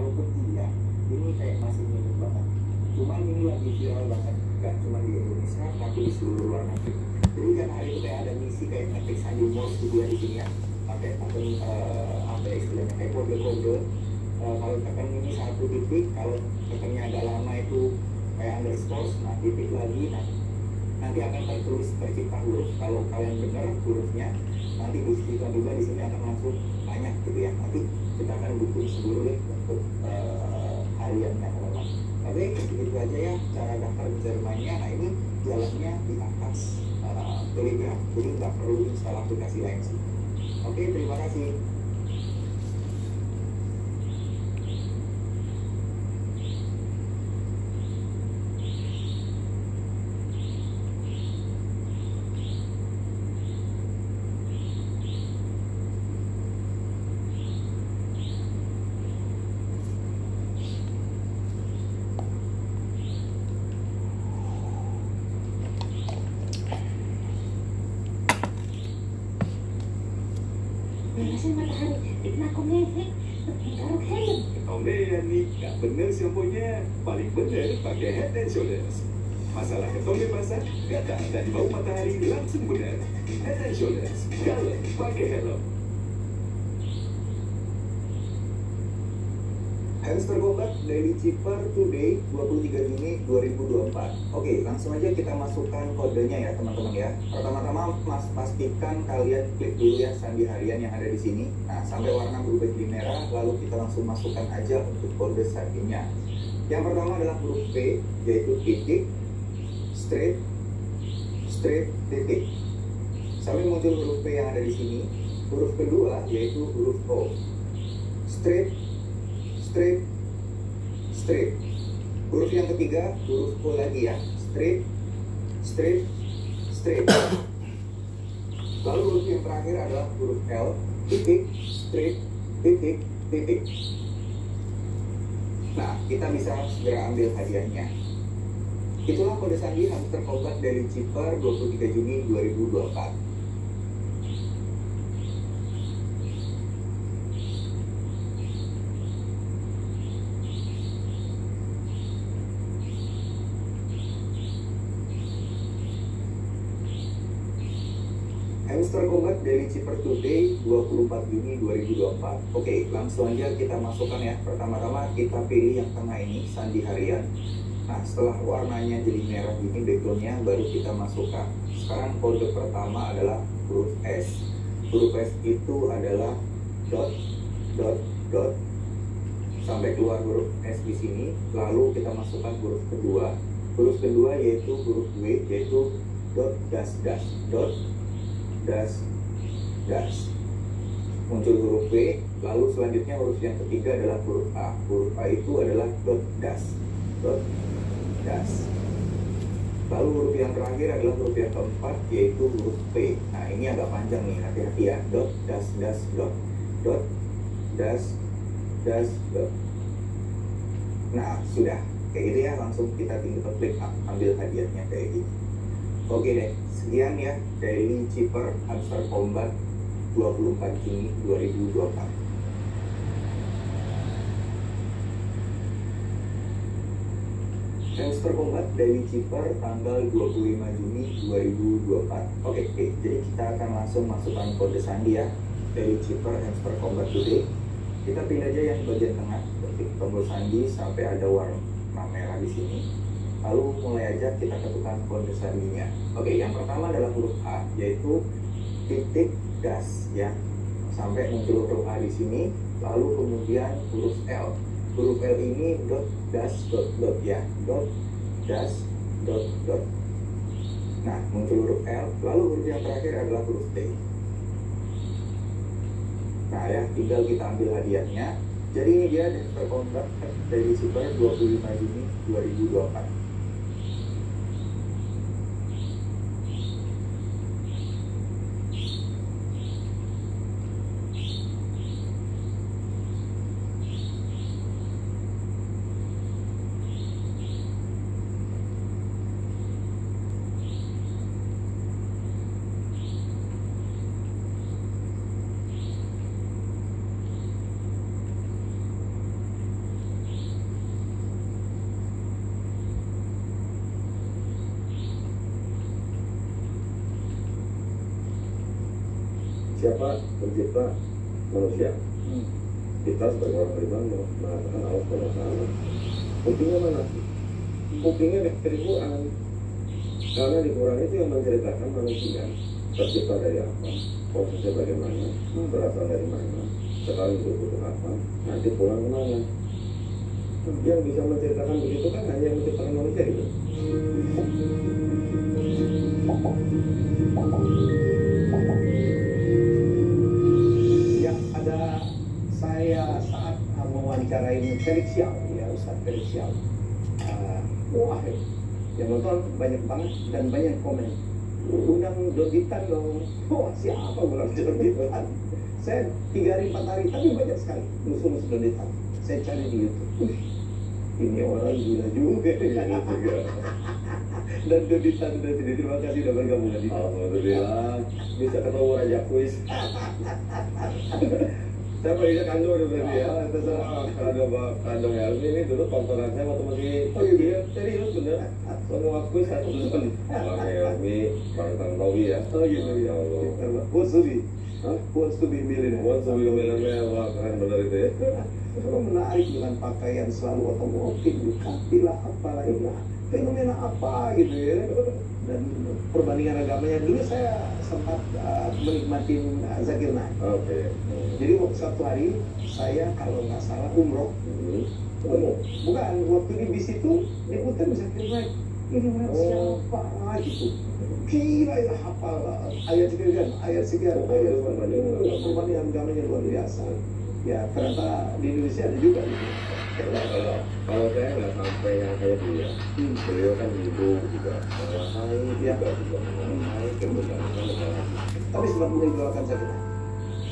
walaupun iya ini kayak masih mirip banget, cuman ini lagi viral banget, gak cuma di Indonesia tapi di seluruh luar negeri. Jadi kan hari itu kayak ada misi kayak ngetik Sandi Morse gitu ya di sini ya, pakai pakai apa ya istilahnya kayak kode-kode. Kalau tekan ini satu titik, kalau tekannya agak lama itu kayak underscore, nah titik lagi, nah nanti akan tertulis tercipta huruf. Kalau kalian benar hurufnya, nanti disebutkan juga di sini akan langsung banyak gitu ya. Nanti kita akan bikin sendiri deh untuk hariannya teman-teman. Oke, begitu aja ya cara daftar Jermannya. Nah ini jalannya di atas Telegram, jadi nggak perlu install aplikasi lain sih. Oke, terima kasih. Panasnya matahari, bikin aku ngefek. Taruh helm. Ketombean nih, gak bener shampoo-nya. Paling bener pakai Head and Shoulders. Masalah ketombe basah, gatal dan bau matahari langsung benar. Head and Shoulders, kalau pakai helm. Hamster Combat Daily Cheaper Today 23 Juni 2024. Oke, langsung aja kita masukkan kodenya ya teman-teman ya. Pertama-tama pastikan kalian klik dulu ya sandi harian yang ada di sini. Nah, sampai warna berubah jadi merah, lalu kita langsung masukkan aja untuk kode sandinya. Yang pertama adalah huruf P, yaitu titik, straight, titik. Sampai muncul huruf P yang ada di sini. Huruf kedua yaitu huruf O, straight. Huruf yang ketiga huruf O lagi ya, straight. Lalu huruf yang terakhir adalah huruf L, titik, straight, titik. Nah, kita bisa segera ambil hadiahnya. Itulah kode sandi Hamster Combat Daily Cheaper 23 Juni 2024. Hamster Combat Daily Cheaper Today 24 Juni 2024. Oke, langsung aja kita masukkan ya. Pertama-tama kita pilih yang tengah ini, sandi harian. Nah, setelah warnanya jadi merah gini backgroundnya, baru kita masukkan. Sekarang kode pertama adalah huruf S. Huruf S itu adalah dot sampai keluar huruf S di sini. Lalu kita masukkan huruf kedua. Huruf kedua yaitu huruf W, yaitu dot dash. Muncul huruf V, lalu selanjutnya huruf yang ketiga adalah huruf A. Huruf A itu adalah dot dash. Lalu huruf yang terakhir adalah huruf yang keempat, yaitu huruf P. Nah, ini agak panjang nih, hati-hati ya. Dot dash. Nah, sudah kayak gitu ya, langsung kita tinggal klik ambil hadiahnya kayak gitu. Oke deh, sekian ya Daily Cheaper Hamster Combat 24 Juni 2024. Hamster Combat Daily Cheaper tanggal 25 Juni 2024. Oke, jadi kita akan langsung masukkan kode sandi ya. Daily Cheaper Hamster Combat Today. Kita pilih aja yang bagian tengah, ketik tombol sandi sampai ada warna merah di sini. Lalu mulai aja kita ketukkan kode sandinya. Oke, yang pertama adalah huruf A, yaitu titik dash ya. Sampai muncul huruf A di sini, lalu kemudian huruf L. Huruf L ini dash dot ya, dash dot. Nah, muncul huruf L, lalu huruf yang terakhir adalah huruf T. Nah ya, tinggal kita ambil hadiahnya. Jadi ini dia Hamster Combat Daily Cheaper 25 Juni 2024. siapa pencipta manusia? Kita sebagai orang beriman mengatakan Allah SWT. Buktinya mana? Buktinya dari Quran. Karena di Quran itu yang menceritakan manusia tercipta dari apa, prosesnya bagaimana, berasal dari mana, sekarang hidup untuk apa, nanti pulang kemana. Yang bisa menceritakan begitu kan hanya yang menciptakan manusia itu. Ya, ada saya saat mewawancarai Felix Xiao, ya Ustaz Felix Xiao. Wah, yang nonton banyak banget dan banyak komen. Undang Doditan dong. Wah, siapa bilang Doditan? Saya 3 hari 4 hari, tapi banyak sekali musuh-musuh Doditan. Saya cari di YouTube. Ini orang gila juga. Dan Doditan dan sini, terima kasih udah bergabung tadi. Alhamdulillah bisa ketemu Raja Kuis. Saya pergi ke Kandung berarti ya. Kalau Kandung Helmi ini dulu tontonan saya waktu masih kecil. Serius bener. Semua kuis satu nonton. Bang Helmi, Bang Tantowi ya. Oh gitu ya Allah. What's to be millionaire. Buat sambil millionaire, wah keren bener itu ya. Kalau menarik dengan pakaian selalu otomotif, Ducati lah, apalah itu. Fenomena apa gitu ya. Dan perbandingan agamanya dulu saya sempat menikmati Zakir Naik. Oke. Jadi waktu satu hari saya kalau nggak salah umroh. Bukan, waktu di bis itu diputar Zakir Naik. Ini orang siapa gitu. Gila ya, hafal ayat sekian, ayat perbandingan agamanya luar biasa. Ya ternyata di Indonesia ada juga gitu. Kalau saya nggak sampai yang kayak dia. Beliau kan ibu juga menguasai, juga menguasai kebenaran negara. Tapi sempat meninggalkan Zakir Naik.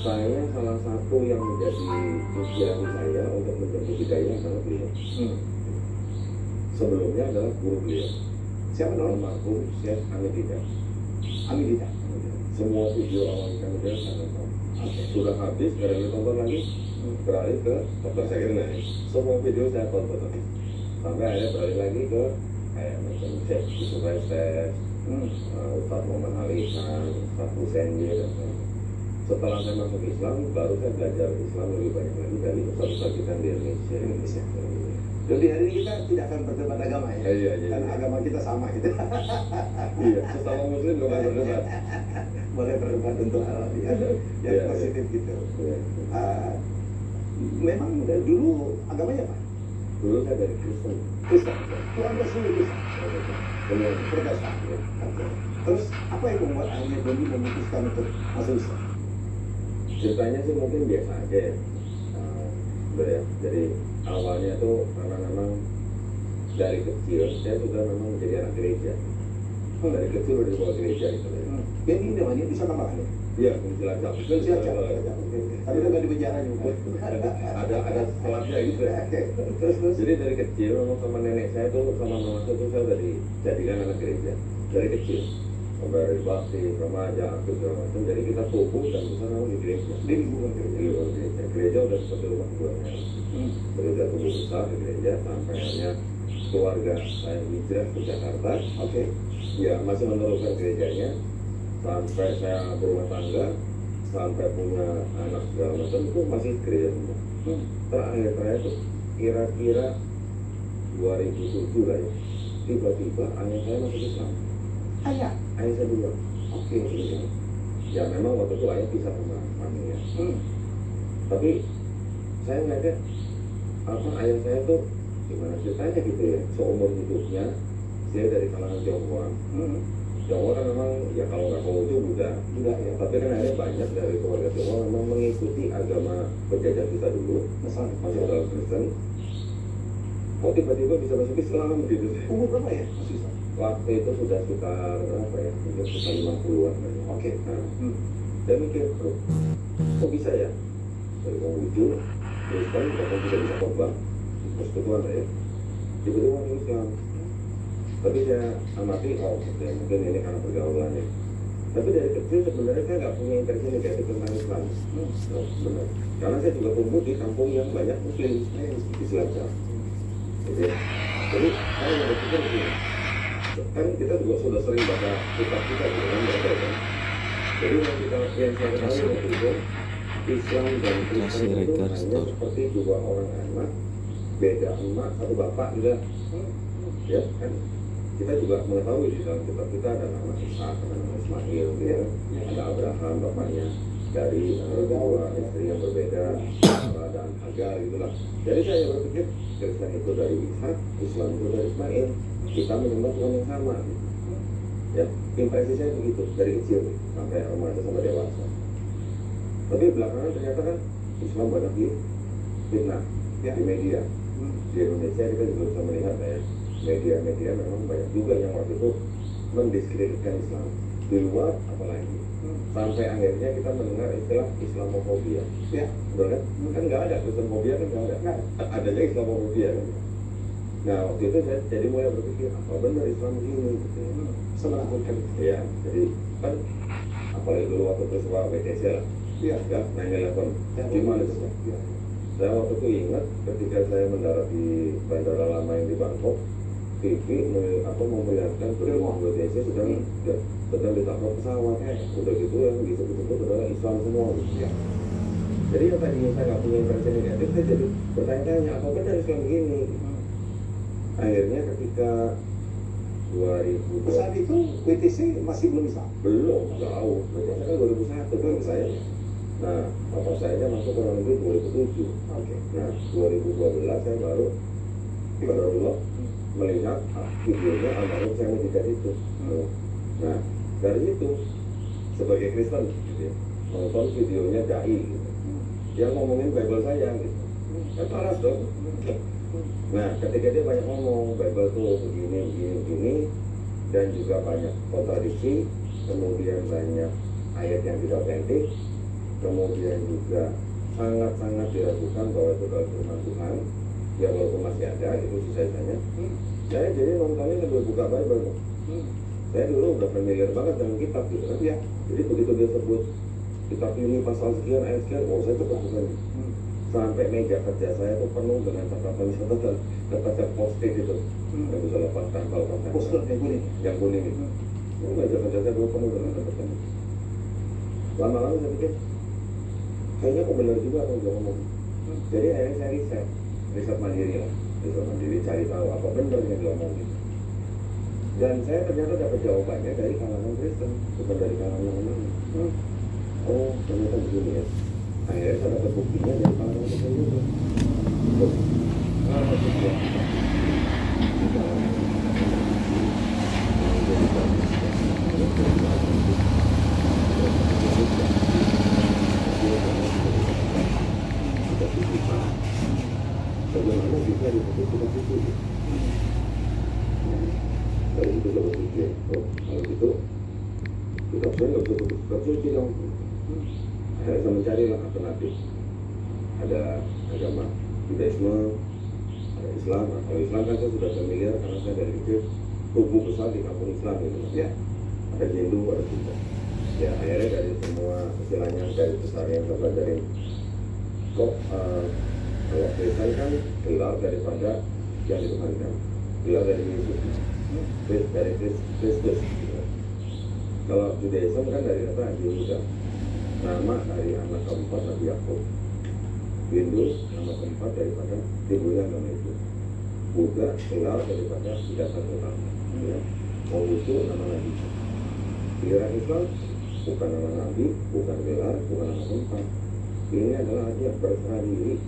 Saya salah satu yang menjadi inspirasi saya untuk menjadi hidayah adalah beliau. Sebelumnya adalah guru beliau. Siapa namanya? Almarhum Syekh Hamid Hidayat. Hamid Hidayat. Semua video awal kami dia saya nonton. Sudah habis, nggak ada yang tonton lagi. Beralih ke Dr. Zakir Naik. Semua video saya tonton. Sampai akhirnya beralih lagi ke kayak macam Syekh Yusuf Estes, Ustadz Muhammad Ali Khan, Ustadz Husaini dan sebagainya. Setelah saya masuk Islam, baru saya belajar Islam lebih banyak lagi dari ustadz-ustadz kita di Indonesia. Jadi hari ini kita tidak akan berdebat agama ya, Iya. karena agama kita sama gitu. Iya, sesama muslim nggak boleh berdebat. Boleh berdebat untuk hal yang positif gitu. Memang dulu agamanya apa? Dulu saya dari Kristen. Kristen. Keluarga sendiri Kristen. Benar. Protestan. Terus apa yang membuat akhirnya Dodi memutuskan untuk masuk Islam? Ceritanya sih mungkin biasa aja ya. Jadi awalnya tuh karena memang dari kecil saya sudah memang menjadi anak gereja. Dari kecil udah dibawa gereja gitu ya. Jadi ini namanya bisa tambahkan ya? Iya, Cilacap. Tapi udah nggak di penjara juga. Ada sekolahnya gitu ya. Terus. Jadi dari kecil memang sama nenek saya tuh sama mama saya tuh saya udah dijadikan anak gereja dari kecil. Sampai dari bakti, remaja, aktif segala macam. Jadi kita tumbuh dan besar memang di gereja. Di lingkungan gereja. Di lingkungan gereja. Gereja udah seperti rumah gue. Jadi saya tumbuh besar di gereja sampai akhirnya keluarga saya hijrah ke Jakarta. Oke. Ya masih meneruskan gerejanya sampai saya berumah tangga, sampai punya anak segala macam itu masih gereja semua. Terakhir tuh kira-kira 2007 lah ya. Tiba-tiba ayah saya masuk Islam. Ayah saya duluan. Oke. Ya memang waktu itu ayah pisah sama mami ya. Tapi saya ngeliatnya ayah saya tuh gimana ceritanya gitu ya, seumur hidupnya dia dari kalangan Tionghoa. Tionghoa kan memang ya kalau nggak Konghucu Buddha ya, tapi kan akhirnya banyak dari keluarga Tionghoa memang mengikuti agama penjajah kita dulu, masuk dalam Kristen. Kok tiba-tiba bisa masuk Islam gitu? Umur berapa ya masuk Islam? Waktu itu sudah sekitar berapa ya? Mungkin sekitar 50-an. Oke. Nah, saya mikir, kok bisa ya? Dari Konghucu, Kristen, bahkan tidak bisa khotbah, persekutuan ya. Tiba-tiba masuk Islam. Tapi saya amati, mungkin ini karena pergaulannya. Tapi dari kecil sebenarnya saya nggak punya interest negatif tentang Islam. Benar. Karena saya juga tumbuh di kampung yang banyak Muslim di Cilacap. Jadi saya yang berpikir begini, kan kita juga sudah sering baca kitab kita gitu kan, Jadi yang saya ketahui waktu itu Islam dan Kristen itu hanya seperti dua orang anak, beda emak satu bapak juga. Ya kan, kita juga mengetahui di dalam kitab kita ada nama Ishak, ada nama Ismail, gitu ya. Ada Abraham bapaknya dari dua istri yang berbeda, dan Hagar gitulah. Jadi saya berpikir Kristen itu dari Ishak, Islam itu dari Ismail. Kita menyembah Tuhan yang sama. Gitu. Ya, impresi saya begitu dari kecil sampai remaja sampai dewasa. Tapi belakangan ternyata kan Islam banyak di fitnah ya, di media. Di Indonesia kita juga bisa melihat ya, media-media memang banyak juga yang waktu itu mendiskreditkan Islam di luar apalagi. Sampai akhirnya kita mendengar istilah Islamofobia. Ya, betul kan? Kan nggak ada Kristenfobia, kan nggak ada. Adanya Islamofobia kan. Nah waktu itu saya jadi mulai berpikir apa benar Islam begini gitu. Menakutkan. Iya, jadi kan apalagi dulu waktu peristiwa WTC lah. Iya, ya, 9/11. Gimana itu? Ya. Saya waktu itu ingat ketika saya mendarat di Bandara Lama yang di Bangkok, TV memperlihatkan peristiwa WTC sedang ditangkap pesawat. Udah gitu yang disebut-sebut adalah Islam semua. Ya. Jadi yang tadinya saya nggak punya impresi negatif, saya jadi bertanya-tanya apa benar Islam begini. Akhirnya ketika 2000 saat itu WTC masih belum bisa. Belum, jauh. WTC kan 2001 baru saya. Nah, bapak saya masuk kurang lebih 2007. Oke. Nah, 2012 saya baru melihat videonya almarhum saya menjadi itu. Nah, dari itu sebagai Kristen gitu ya, nonton videonya dai gitu. Dia ngomongin Bible saya gitu. Kan paras dong. Nah, ketika dia banyak ngomong Bible tuh begini, dan juga banyak kontradiksi, kemudian banyak ayat yang tidak otentik, kemudian juga sangat-sangat diragukan bahwa itu adalah firman Tuhan, ya walaupun masih ada, itu sisanya. Saya jadi nontonnya sambil buka Bible. Saya dulu udah familiar banget dengan kitab gitu kan. Ya. Jadi begitu dia sebut kitab ini pasal sekian, ayat sekian, saya cepat bukan. Sampai meja kerja saya tuh penuh dengan catatan kertas post-it itu yang bisa lepas tanggal post-it yang kuning itu. Meja kerja saya tuh penuh dengan catatan. Lama-lama saya pikir kayaknya kok benar juga kalau dia ngomong. Jadi akhirnya saya riset mandiri cari tahu apa benar yang dia ngomong gitu. Dan saya ternyata dapat jawabannya dari kalangan Kristen, bukan dari kalangan mana. Oh ternyata begini ya. Akhirnya saya dapat buktinya dari kalangan Kristen juga. Bagaimana bisa disebut kita itu? Dari itu saya berpikir, kalau gitu kita saya nggak bisa sebut kita suci dong. Akhirnya saya mencari alternatif. Ada agama Judaisme, ada Islam. Kalau Islam kan saya sudah familiar karena saya dari kecil tumbuh besar di kampung Islam gitu. Ya. Ada Hindu, ada Buddha. Ya akhirnya dari semua istilahnya dari besar yang saya pelajarin, kok kalau Kristen kan gelar daripada yang dituhankan, gelar dari Yesus, dari Kristus. Kalau Judaism kan dari kata Yehuda, nama dari anak keempat Nabi Yakub. Hindu nama keempat daripada ibunya nama itu. Buddha gelar daripada dasar Tuhan. Ya. Konghucu nama Nabi. Giliran Islam bukan nama Nabi, bukan gelar, bukan nama keempat. Ini adalah artinya berserah diri.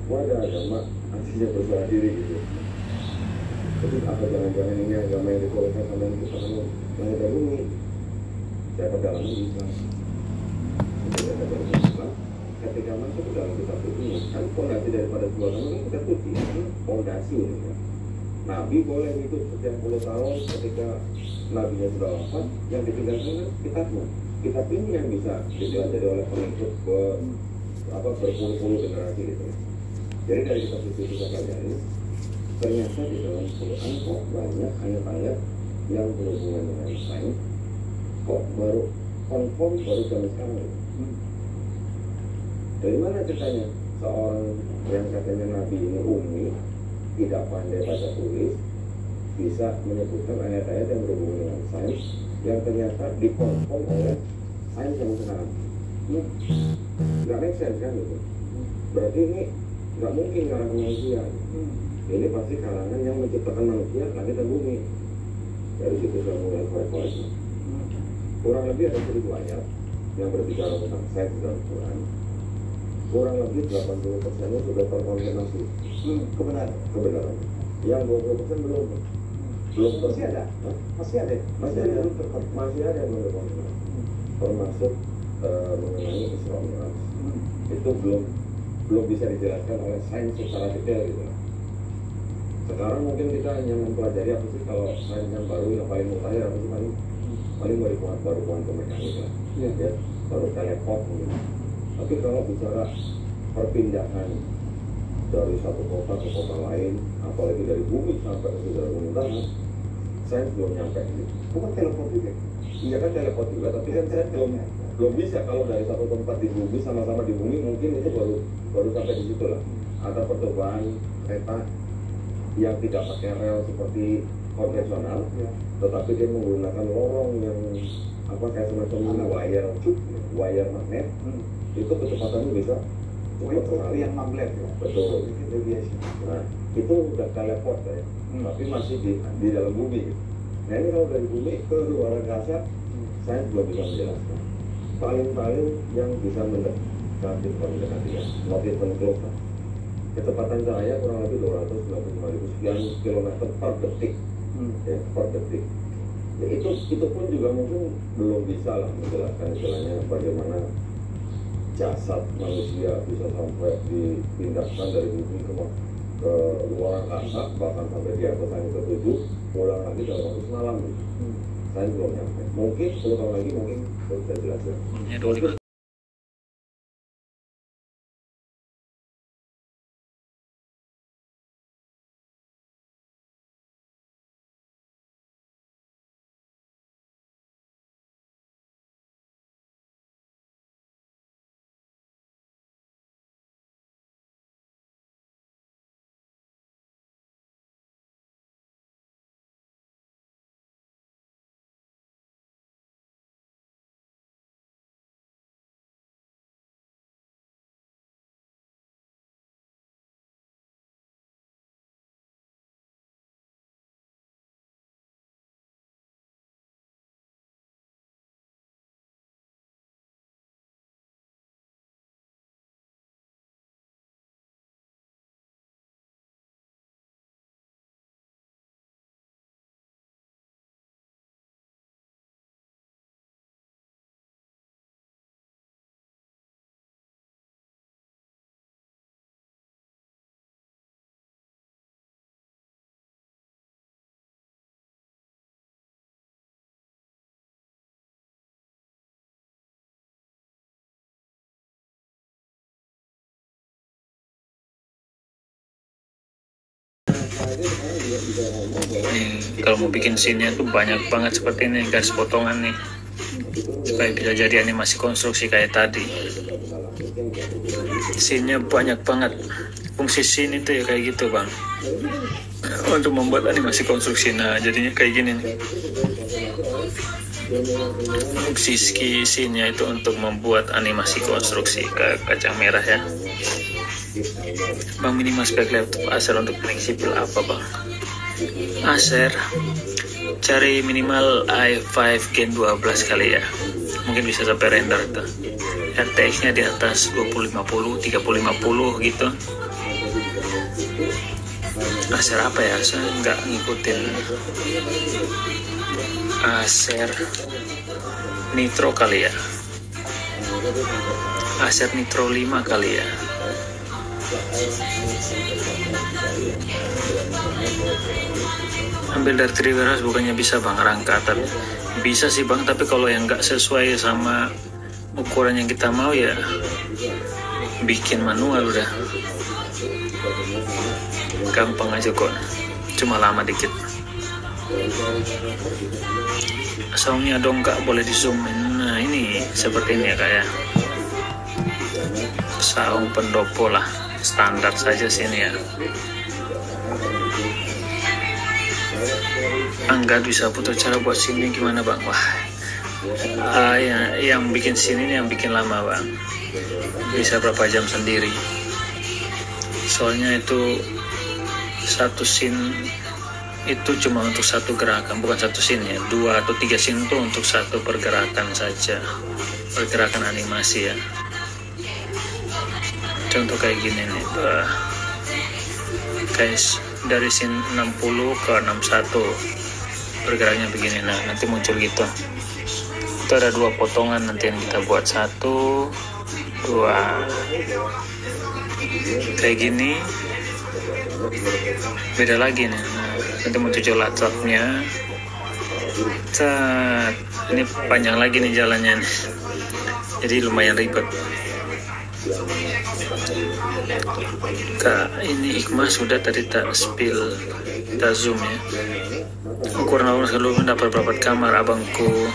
Wadah agama artinya berserah diri gitu. Jadi apa jangan-jangan ini agama yang dikolokkan sama yang kita kenal langit dan bumi. Saya pedalaman di Islam. Saya pedalaman di Islam. Ketika masuk ke dalam kitab suci, kan fondasi daripada sebuah agama kan kitab suci, fondasi ini. Ya. Nabi boleh hidup sekian puluh tahun ketika nabinya sudah wafat, yang ditinggalkan kan kitabnya. Kitab ini yang bisa dipelajari oleh pengikut berpuluh-puluh generasi gitu. Jadi dari kitab suci itu saya pelajari, ternyata di dalam Quran kok banyak ayat-ayat yang berhubungan dengan sains, kok baru konform baru zaman sekarang. Dari mana ceritanya seorang yang katanya Nabi ini ummi, tidak pandai baca tulis, bisa menyebutkan ayat-ayat yang berhubungan dengan sains yang ternyata dikontrol oleh sains yang sekarang. Nggak make sense kan gitu. Berarti ini nggak mungkin karangan manusia. Ini pasti karangan yang menciptakan manusia, langit dan bumi. Dari situ saya mulai korek-korek. Kurang lebih ada 1000 ayat yang berbicara tentang seks dan Quran. Kurang lebih 80%-nya sudah terkonfirmasi kebenaran. Yang 20% belum Masih ada? Hah? Masih ada? Masih ada yang belum terkonfirmasi. Termasuk mengenai Isra Mi'raj. Itu belum bisa dijelaskan oleh sains secara detail gitu. Sekarang mungkin kita hanya mempelajari apa sih kalau sains yang baru yang paling mutakhir apa sih paling baru kuantum mekanik lah, ya, baru teleport gitu. Tapi kalau bicara perpindahan dari satu kota ke kota lain, apalagi dari bumi sampai ke saudara untaran, sains belum nyampe gitu. Bukan teleport juga? Iya kan teleport juga, tapi kan saya belum bisa kalau dari satu tempat di bumi sama-sama di bumi mungkin itu baru sampai di situ lah. Ada percobaan kereta yang tidak pakai rel seperti konvensional, tetapi dia menggunakan lorong yang kayak semacam wire magnet. Itu kecepatannya bisa cepat sekali. Yang magnet ya? Betul. Itu biasa. Nah itu udah teleport ya, tapi masih di dalam bumi. Nah ini kalau dari bumi ke luar angkasa, saya belum bisa menjelaskan. Paling yang bisa mendekati ya, not even close. Kecepatan cahaya kurang lebih 295.000 sekian kilometer per detik, ya, per detik. Ya, itu pun juga mungkin belum bisa lah menjelaskan istilahnya bagaimana jasad manusia bisa sampai dipindahkan dari bumi ke luar angkasa, bahkan sampai di atas langit ke-7, pulang lagi dalam waktu semalam. Saya belum nyampe. Mungkin 10 tahun lagi mungkin bisa jelaskan. Nih, kalau mau bikin scene-nya tuh banyak banget seperti ini, guys, potongan nih supaya bisa jadi animasi konstruksi kayak tadi. Scene-nya banyak banget. Fungsi scene itu ya kayak gitu, bang, untuk membuat animasi konstruksi. Nah jadinya kayak gini nih. Fungsi scene-nya itu untuk membuat animasi konstruksi kayak kacang merah ya. Bang, minimal spek laptop Acer untuk paling sipil apa, bang? Acer cari minimal i5 Gen 12 kali ya, mungkin bisa sampai render tuh. RTX nya di atas 2050, 3050 gitu. Acer apa ya, saya nggak ngikutin. Acer Nitro kali ya, Acer Nitro 5 kali ya. Ambil dari 3 warehouse bukannya bisa, bang, rangka, tapi bisa sih, bang, tapi kalau yang nggak sesuai sama ukuran yang kita mau ya bikin manual, udah gampang aja kok, cuma lama dikit. Soundnya dong nggak boleh di zoom in. Nah ini seperti ini ya, kayak sound pendopo lah, standar saja sini ya. Angga bisa putar cara buat scene gimana bang? Wah, yang bikin scene ini yang bikin lama bang, bisa berapa jam sendiri. Soalnya itu satu scene itu cuma untuk satu gerakan, bukan satu scene ya, 2 atau 3 scene itu untuk satu pergerakan saja, pergerakan animasi ya. Contoh kayak gini nih, guys, dari scene 60 ke 61 pergerakannya begini. Nah, nanti muncul gitu. Itu ada 2 potongan nanti yang kita buat, 1, 2 kayak gini, beda lagi nih. Nah, nanti muncul truknya. Ini panjang lagi nih jalannya nih, jadi lumayan ribet. Kak, ini hikmah sudah tadi tak spill, kita zoom ya. Ukuran awal selalu mendapat berapa kamar abangku.